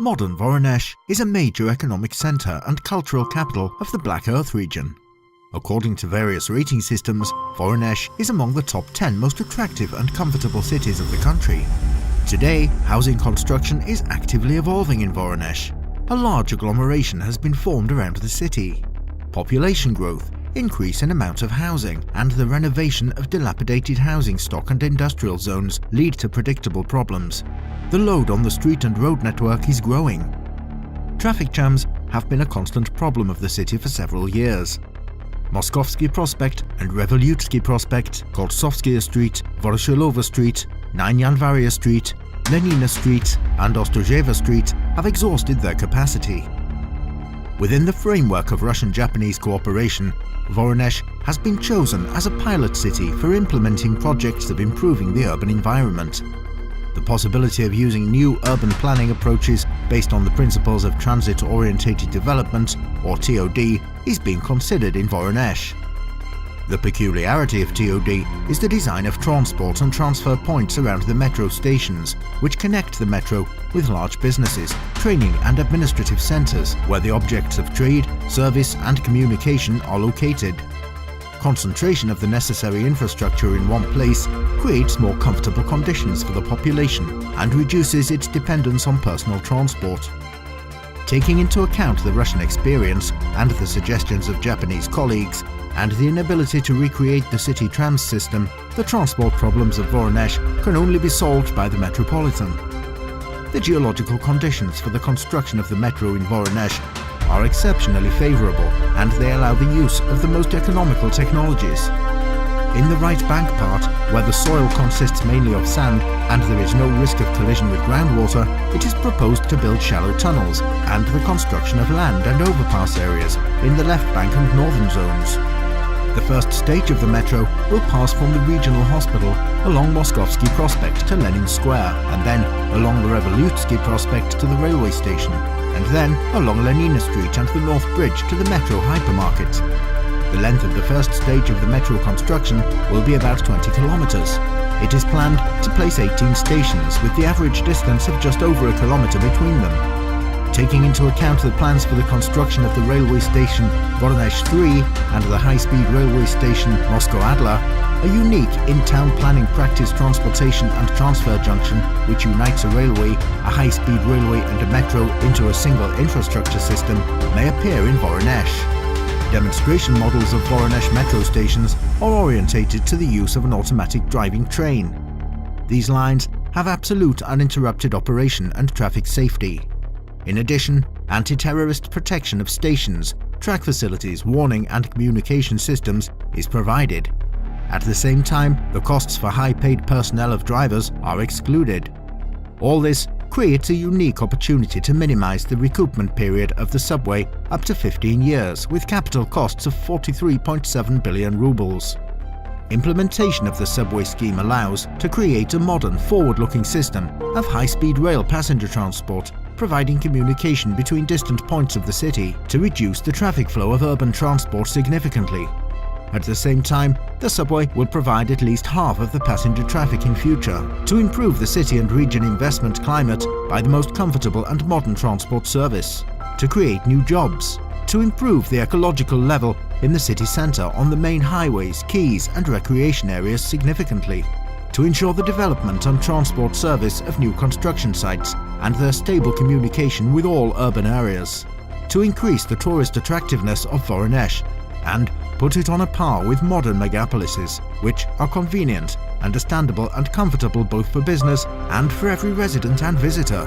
Modern Voronezh is a major economic centre and cultural capital of the Black Earth region. According to various rating systems, Voronezh is among the top 10 most attractive and comfortable cities of the country. Today, housing construction is actively evolving in Voronezh. A large agglomeration has been formed around the city. Population growth, increase in amount of housing, and the renovation of dilapidated housing stock and industrial zones lead to predictable problems. The load on the street and road network is growing. Traffic jams have been a constant problem of the city for several years. Moskovsky Prospect and Revolutsky Prospect, Koltsovskaya Street, Voroshilova Street, Yanvaria Street, Lenina Street and Ostozheva Street have exhausted their capacity. Within the framework of Russian-Japanese cooperation, Voronezh has been chosen as a pilot city for implementing projects of improving the urban environment. The possibility of using new urban planning approaches based on the principles of transit-orientated development, or TOD, is being considered in Voronezh. The peculiarity of TOD is the design of transport and transfer points around the metro stations, which connect the metro with large businesses, training and administrative centres where the objects of trade, service and communication are located. Concentration of the necessary infrastructure in one place creates more comfortable conditions for the population and reduces its dependence on personal transport. Taking into account the Russian experience and the suggestions of Japanese colleagues, and the inability to recreate the city trams system, the transport problems of Voronezh can only be solved by the Metropolitan. The geological conditions for the construction of the metro in Voronezh are exceptionally favourable, and they allow the use of the most economical technologies. In the right bank part, where the soil consists mainly of sand and there is no risk of collision with groundwater, it is proposed to build shallow tunnels and the construction of land and overpass areas in the left bank and northern zones. The first stage of the metro will pass from the regional hospital along Moskovsky Prospect to Lenin Square, and then along the Revolutsky Prospect to the railway station, and then along Lenina Street and the North Bridge to the metro hypermarket. The length of the first stage of the metro construction will be about 20 kilometers. It is planned to place 18 stations with the average distance of just over a kilometer between them. Taking into account the plans for the construction of the railway station Voronezh 3 and the high-speed railway station Moscow-Adler, a unique in-town planning practice transportation and transfer junction which unites a railway, a high-speed railway and a metro into a single infrastructure system may appear in Voronezh. Demonstration models of Voronezh metro stations are orientated to the use of an automatic driving train. These lines have absolute uninterrupted operation and traffic safety. In addition, anti-terrorist protection of stations, track facilities, warning and communication systems is provided. At the same time, the costs for high-paid personnel of drivers are excluded. All this creates a unique opportunity to minimize the recoupment period of the subway up to 15 years with capital costs of 43.7 billion rubles. Implementation of the subway scheme allows to create a modern, forward-looking system of high-speed rail passenger transport, providing communication between distant points of the city to reduce the traffic flow of urban transport significantly. At the same time, the subway will provide at least half of the passenger traffic in future to improve the city and region investment climate by the most comfortable and modern transport service, to create new jobs, to improve the ecological level in the city centre on the main highways, quays and recreation areas significantly, to ensure the development and transport service of new construction sites and their stable communication with all urban areas, to increase the tourist attractiveness of Voronezh and put it on a par with modern megapolises, which are convenient, understandable and comfortable both for business and for every resident and visitor.